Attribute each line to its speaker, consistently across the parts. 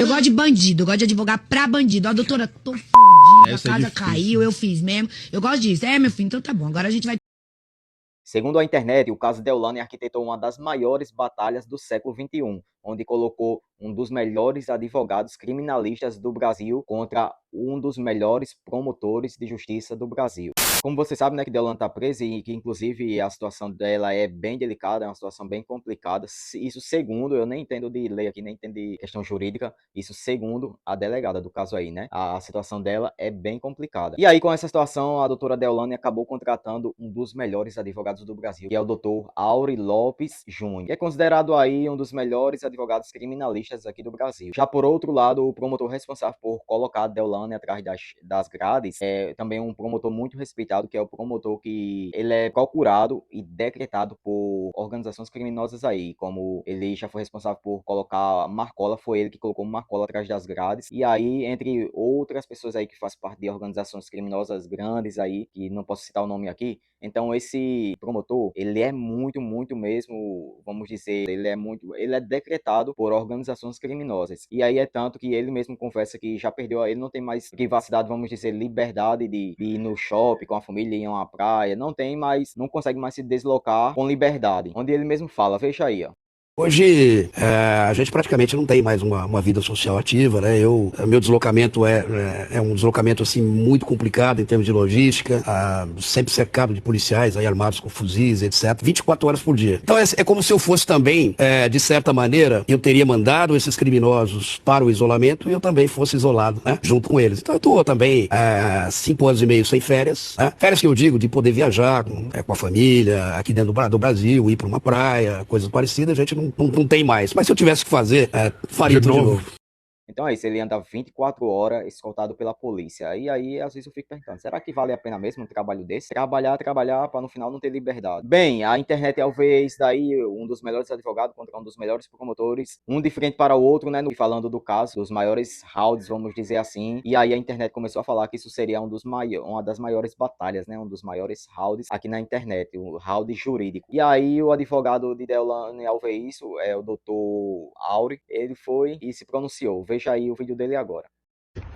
Speaker 1: Eu gosto de bandido, eu gosto de advogar pra bandido. Ó, doutora, tô fodida, a casa caiu, eu fiz mesmo. Eu gosto disso. É, meu filho, então tá bom. Agora a gente vai...
Speaker 2: Segundo a internet, o caso Deolane arquitetou uma das maiores batalhas do século XXI, onde colocou um dos melhores advogados criminalistas do Brasil contra um dos melhores promotores de justiça do Brasil. Como você sabe, né, que Deolane está presa e que, inclusive, a situação dela é bem delicada, é uma situação bem complicada. Isso segundo, eu nem entendo de lei aqui, nem entendo de questão jurídica, isso segundo a delegada do caso aí, né? A situação dela é bem complicada. E aí, com essa situação, a doutora Deolane acabou contratando um dos melhores advogados do Brasil, que é o doutor Aury Lopes Júnior, que é considerado aí um dos melhores advogados criminalistas aqui do Brasil. Já por outro lado, o promotor responsável por colocar a Deolane atrás das grades é também um promotor muito respeitado, que é o promotor que ele é procurado e decretado por organizações criminosas aí, como ele já foi responsável por colocar Marcola, foi ele que colocou Marcola atrás das grades, e aí, entre outras pessoas aí que fazem parte de organizações criminosas grandes aí, que não posso citar o nome aqui. Então esse promotor, ele é muito mesmo, vamos dizer, ele é decretado por organizações criminosas. E aí é tanto que ele mesmo confessa que já perdeu, ele não tem mais privacidade, vamos dizer, liberdade de ir no shopping com a família, ir a uma praia, não tem mais, não consegue mais se deslocar com liberdade. Onde ele mesmo fala, veja aí, ó.
Speaker 3: Hoje, a gente praticamente não tem mais uma vida social ativa, né? Meu deslocamento é um deslocamento, assim, muito complicado em termos de logística, sempre cercado de policiais aí armados com fuzis, etc. 24 horas por dia. Então é como se eu fosse também, de certa maneira, eu teria mandado esses criminosos para o isolamento e eu também fosse isolado, né? Junto com eles. Então eu estou também 5 anos e meio sem férias, né? Férias que eu digo de poder viajar com a família, aqui dentro do Brasil, ir para uma praia, coisas parecidas, a gente não tem mais. Mas se eu tivesse que fazer, faria tudo de novo.
Speaker 2: Então é isso, ele anda 24 horas escoltado pela polícia. E aí, às vezes eu fico perguntando, será que vale a pena mesmo um trabalho desse? Trabalhar para no final não ter liberdade. Bem, a internet ao ver isso daí, um dos melhores advogados contra um dos melhores promotores, um diferente para o outro, né? Falando do caso, dos maiores rounds, vamos dizer assim. E aí a internet começou a falar que isso seria uma das maiores batalhas, né? Um dos maiores rounds aqui na internet, o round jurídico. E aí o advogado de Deolane, ao ver isso, o doutor Aury, ele foi e se pronunciou. Veja aí o vídeo dele agora.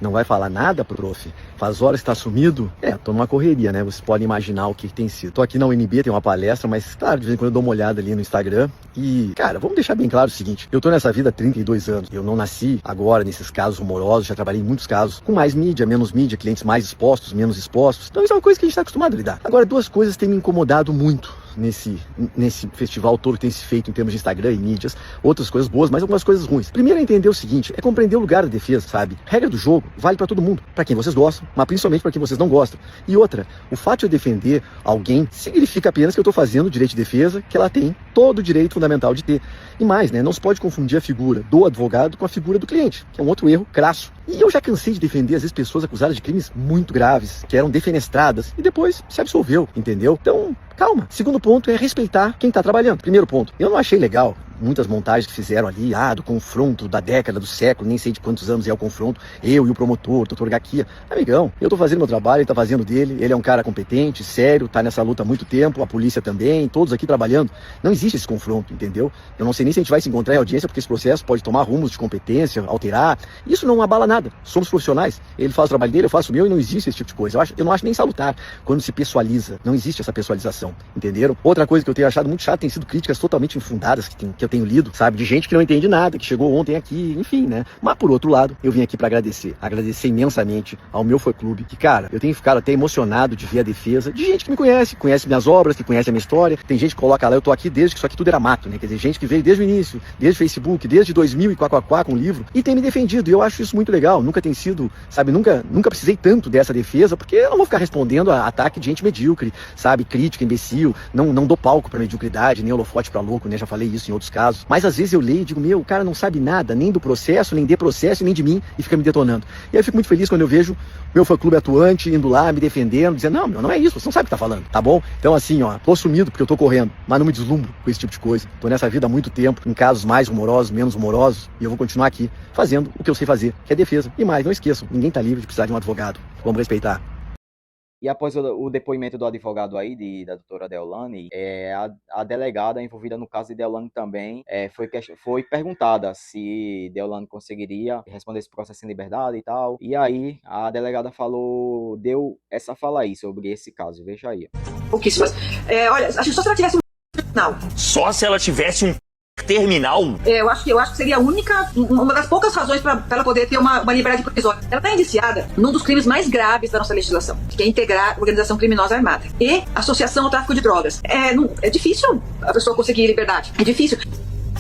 Speaker 4: Não vai falar nada, prof? Faz horas que tá sumido? Tô numa correria, né? Vocês podem imaginar o que tem sido. Tô aqui na UNB, tem uma palestra, mas, claro, de vez em quando eu dou uma olhada ali no Instagram. E, cara, vamos deixar bem claro o seguinte. Eu tô nessa vida há 32 anos. Eu não nasci agora nesses casos rumorosos, já trabalhei em muitos casos com mais mídia, menos mídia, clientes mais expostos, menos expostos. Então isso é uma coisa que a gente tá acostumado a lidar. Agora, duas coisas têm me incomodado muito nesse festival todo que tem se feito em termos de Instagram e mídias. Outras coisas boas, mas algumas coisas ruins. Primeiro é entender o seguinte, é compreender o lugar da defesa, sabe? Regra do jogo vale pra todo mundo, pra quem vocês gostam, mas principalmente pra quem vocês não gostam. E outra, o fato de eu defender alguém significa apenas que eu tô fazendo o direito de defesa que ela tem todo o direito fundamental de ter. E mais, né? Não se pode confundir a figura do advogado com a figura do cliente, que é um outro erro crasso. E eu já cansei de defender, às vezes, pessoas acusadas de crimes muito graves, que eram defenestradas, e depois se absolveu, entendeu? Então, calma. Segundo ponto é respeitar quem tá trabalhando. Primeiro ponto, eu não achei legal muitas montagens que fizeram ali, do confronto da década, do século, nem sei de quantos anos é o confronto, eu e o promotor, doutor Gaquia. Amigão, eu tô fazendo meu trabalho, ele tá fazendo dele, ele é um cara competente, sério, tá nessa luta há muito tempo, a polícia também, todos aqui trabalhando. Não existe esse confronto, entendeu? Eu não sei nem se a gente vai se encontrar em audiência, porque esse processo pode tomar rumos de competência, alterar. Isso não abala nada. Somos profissionais. Ele faz o trabalho dele, eu faço o meu e não existe esse tipo de coisa. Eu não acho nem salutar quando se pessoaliza. Não existe essa pessoalização, entenderam? Outra coisa que eu tenho achado muito chato tem sido críticas totalmente infundadas que eu tenho lido, sabe? De gente que não entende nada, que chegou ontem aqui, enfim, né? Mas por outro lado, eu vim aqui pra agradecer imensamente ao meu fã-clube, que, cara, eu tenho ficado até emocionado de ver a defesa de gente que me conhece minhas obras, que conhece a minha história. Tem gente que coloca lá, eu tô aqui desde que isso aqui tudo era mato, né? Quer dizer, gente que veio desde o início, desde o Facebook, desde 2000 e com o livro, e tem me defendido. E eu acho isso muito legal. Nunca tem sido, sabe, nunca precisei tanto dessa defesa, porque eu não vou ficar respondendo a ataque de gente medíocre, sabe, crítica, imbecil, não dou palco pra mediocridade, nem holofote pra louco, né, já falei isso em outros casos, mas às vezes eu leio e digo, o cara não sabe nada, nem do processo, nem de processo, nem de mim, e fica me detonando. E aí eu fico muito feliz quando eu vejo meu fã-clube atuante, indo lá, me defendendo, dizendo, não é isso, você não sabe o que tá falando, tá bom? Então assim, tô sumido porque eu tô correndo, mas não me deslumbro com esse tipo de coisa, tô nessa vida há muito tempo, em casos mais rumorosos, menos rumorosos, e eu vou continuar aqui, fazendo o que eu sei fazer, que é defesa. E mais, não esqueçam, ninguém tá livre de precisar de um advogado. Vamos respeitar.
Speaker 2: E após o depoimento do advogado aí, da doutora Deolane, a delegada envolvida no caso de Deolane também foi perguntada se Deolane conseguiria responder esse processo em liberdade e tal. E aí a delegada deu essa fala aí sobre esse caso. Veja aí.
Speaker 5: Pouquíssimas. Olha, acho que só se ela tivesse um terminal.
Speaker 6: Só se ela tivesse um terminal?
Speaker 5: Eu acho que seria uma das poucas razões para ela poder ter uma liberdade provisória. Ela está indiciada num dos crimes mais graves da nossa legislação, que é integrar organização criminosa armada e associação ao tráfico de drogas. É difícil a pessoa conseguir liberdade. É difícil.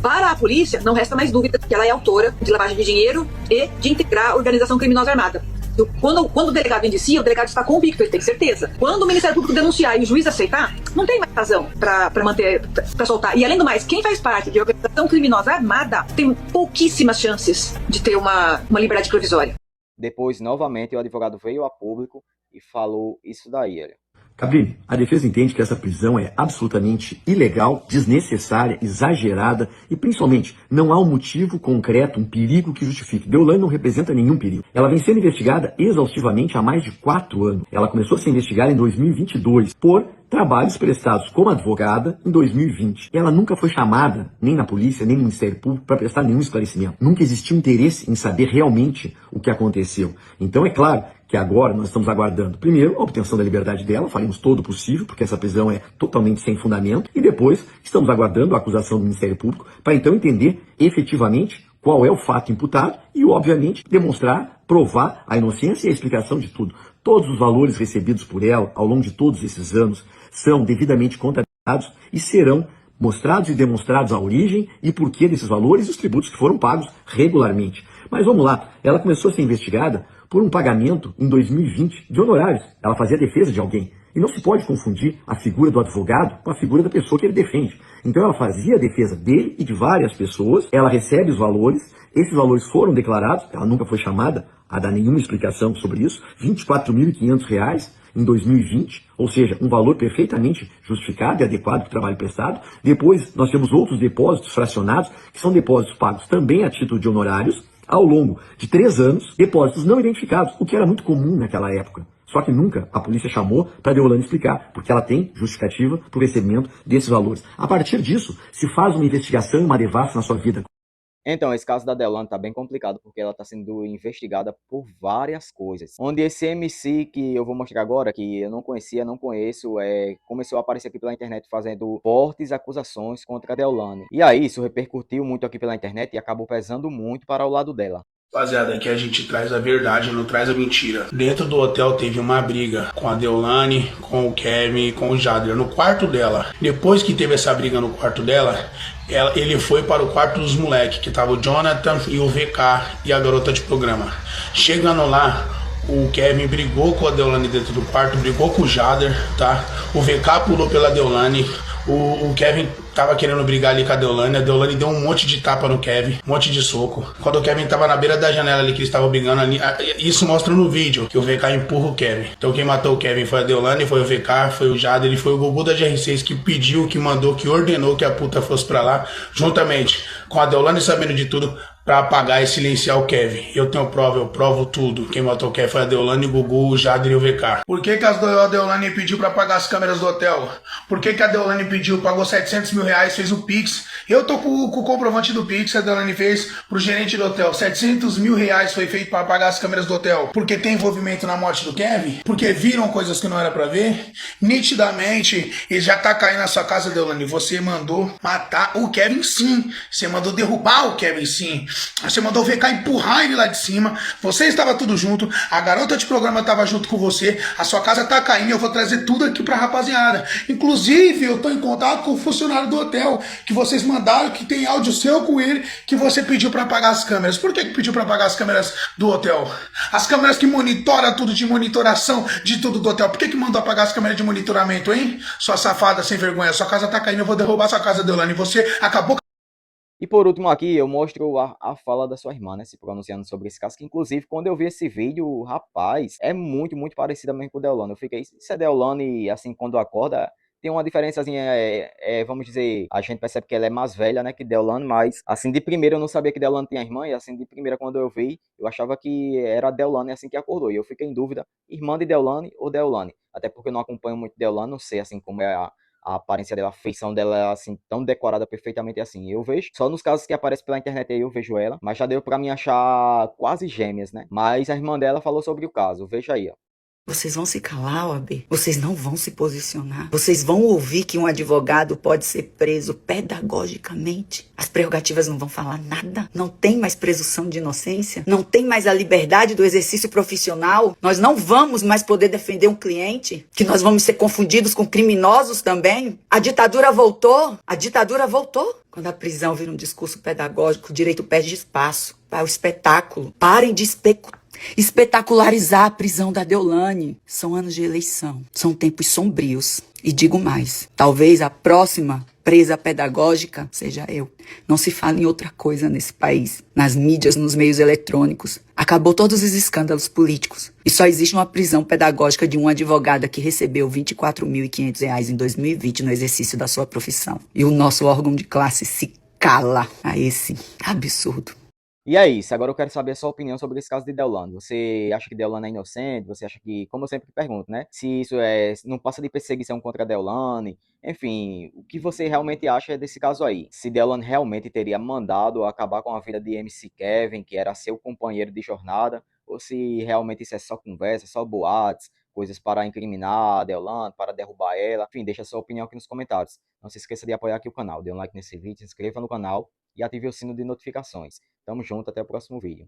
Speaker 5: Para a polícia, não resta mais dúvida que ela é autora de lavagem de dinheiro e de integrar a organização criminosa armada. Quando o delegado indicia, o delegado está convicto, ele tem certeza. Quando o Ministério Público denunciar e o juiz aceitar, não tem mais razão para soltar. E além do mais, quem faz parte de organização criminosa armada tem pouquíssimas chances de ter uma liberdade provisória.
Speaker 2: Depois, novamente, o advogado veio a público e falou isso daí, olha.
Speaker 4: Cabrini, a defesa entende que essa prisão é absolutamente ilegal, desnecessária, exagerada e, principalmente, não há um motivo concreto, um perigo que justifique. Deolane não representa nenhum perigo. Ela vem sendo investigada exaustivamente há mais de 4 anos. Ela começou a ser investigada em 2022 por trabalhos prestados como advogada em 2020. Ela nunca foi chamada, nem na polícia, nem no Ministério Público, para prestar nenhum esclarecimento. Nunca existiu interesse em saber realmente o que aconteceu. Então, é claro que agora nós estamos aguardando, primeiro, a obtenção da liberdade dela, faremos todo o possível, porque essa prisão é totalmente sem fundamento, e depois estamos aguardando a acusação do Ministério Público para então entender efetivamente qual é o fato imputado e, obviamente, demonstrar, provar a inocência e a explicação de tudo. Todos os valores recebidos por ela ao longo de todos esses anos são devidamente contabilizados e serão mostrados e demonstrados a origem e porquê desses valores e os tributos que foram pagos regularmente. Mas vamos lá, ela começou a ser investigada por um pagamento em 2020 de honorários. Ela fazia a defesa de alguém. E não se pode confundir a figura do advogado com a figura da pessoa que ele defende. Então ela fazia a defesa dele e de várias pessoas, ela recebe os valores, esses valores foram declarados, ela nunca foi chamada a dar nenhuma explicação sobre isso, R$ 24.500 em 2020, ou seja, um valor perfeitamente justificado e adequado para o trabalho prestado. Depois nós temos outros depósitos fracionados, que são depósitos pagos também a título de honorários, ao longo de 3 anos, depósitos não identificados, o que era muito comum naquela época. Só que nunca a polícia chamou para a Deolane explicar, porque ela tem justificativa para o recebimento desses valores. A partir disso, se faz uma investigação e uma devassa na sua vida.
Speaker 2: Então, esse caso da Deolane tá bem complicado, porque ela tá sendo investigada por várias coisas. Onde esse MC que eu vou mostrar agora, que eu não conhecia, não conheço, começou a aparecer aqui pela internet fazendo fortes acusações contra a Deolane. E aí, isso repercutiu muito aqui pela internet e acabou pesando muito para o lado dela.
Speaker 7: Rapaziada, aqui a gente traz a verdade, não traz a mentira. Dentro do hotel teve uma briga com a Deolane, com o Kevin e com o Jader no quarto dela. Depois que teve essa briga no quarto dela, ele foi para o quarto dos moleques, que tava o Jonathan e o VK e a garota de programa. Chegando lá, o Kevin brigou com a Deolane dentro do quarto, brigou com o Jader, tá? O VK pulou pela Deolane. O Kevin tava querendo brigar ali com a Deolane deu um monte de tapa no Kevin, um monte de soco. Quando o Kevin tava na beira da janela ali, que eles estavam brigando ali, isso mostra no vídeo, que o VK empurra o Kevin. Então quem matou o Kevin foi a Deolane, foi o VK, foi o Jader, e foi o Gugu da GR6 que pediu, que mandou, que ordenou que a puta fosse pra lá, juntamente com a Deolane sabendo de tudo, pra apagar e silenciar o Kevin. Eu tenho prova, eu provo tudo. Quem matou o Kevin foi a Deolane, o Gugu, o Jader e o VK. Por que a Deolane pediu pra apagar as câmeras do hotel? Por que a Deolane pediu, pagou R$700 mil, fez o Pix? Eu tô com o comprovante do Pix que a Deolane fez pro gerente do hotel. R$700 mil foi feito pra apagar as câmeras do hotel. Porque tem envolvimento na morte do Kevin? Porque viram coisas que não era pra ver? Nitidamente, ele já tá caindo na sua casa, Deolane. Você mandou matar o Kevin, sim. Você mandou derrubar o Kevin, sim. Você mandou o VK empurrar ele lá de cima. Você estava tudo junto. A garota de programa estava junto com você. A sua casa tá caindo. Eu vou trazer tudo aqui pra rapaziada. Inclusive, eu tô em contato com o funcionário do hotel que vocês mandaram, que tem áudio seu com ele, que você pediu pra apagar as câmeras. Por que pediu pra apagar as câmeras do hotel? As câmeras que monitoram tudo, de monitoração de tudo do hotel. Por que mandou apagar as câmeras de monitoramento, hein? Sua safada sem vergonha. Sua casa tá caindo. Eu vou derrubar sua casa, Deolane. Você acabou.
Speaker 2: E por último aqui, eu mostro a fala da sua irmã, né, se pronunciando sobre esse caso, que inclusive, quando eu vi esse vídeo, rapaz, é muito, muito parecida mesmo com o Deolane. Eu fiquei, se é Deolane, assim, quando acorda, tem uma diferençazinha, vamos dizer, a gente percebe que ela é mais velha, né, que Deolane, mas, assim, de primeira eu não sabia que Deolane tinha irmã, e assim, de primeira quando eu vi, eu achava que era Deolane, assim, que acordou, e eu fiquei em dúvida, irmã de Deolane ou Deolane? até porque eu não acompanho muito Deolane, não sei assim como é a aparência dela, a feição dela assim, tão decorada perfeitamente assim. Eu vejo, só nos casos que aparecem pela internet aí eu vejo ela, mas já deu pra mim achar quase gêmeas, né? Mas a irmã dela falou sobre o caso, veja aí, ó.
Speaker 8: Vocês vão se calar, OAB? Vocês não vão se posicionar? Vocês vão ouvir que um advogado pode ser preso pedagogicamente? As prerrogativas não vão falar nada? Não tem mais presunção de inocência? Não tem mais a liberdade do exercício profissional? Nós não vamos mais poder defender um cliente? Que nós vamos ser confundidos com criminosos também? A ditadura voltou? A ditadura voltou? Quando a prisão vira um discurso pedagógico, o direito perde espaço para o espetáculo. Parem de espetacularizar a prisão da Deolane. São anos de eleição, são tempos sombrios. E digo mais, talvez a próxima presa pedagógica seja eu. Não se fala em outra coisa nesse país, nas mídias, nos meios eletrônicos. Acabou todos os escândalos políticos. E só existe uma prisão pedagógica de uma advogada que recebeu R$ 24.500 em 2020 no exercício da sua profissão. E o nosso órgão de classe se cala a esse absurdo.
Speaker 2: E é isso, agora eu quero saber a sua opinião sobre esse caso de Deolane. Você acha que Deolane é inocente? Você acha que, como eu sempre pergunto, né? Se isso não passa de perseguição contra a Deolane? Enfim, o que você realmente acha desse caso aí? Se Deolane realmente teria mandado acabar com a vida de MC Kevin, que era seu companheiro de jornada, ou se realmente isso é só conversa, só boatos, coisas para incriminar a Deolane, para derrubar ela. Enfim, deixa a sua opinião aqui nos comentários. Não se esqueça de apoiar aqui o canal, dê um like nesse vídeo, se inscreva no canal e ative o sino de notificações. Tamo junto, até o próximo vídeo.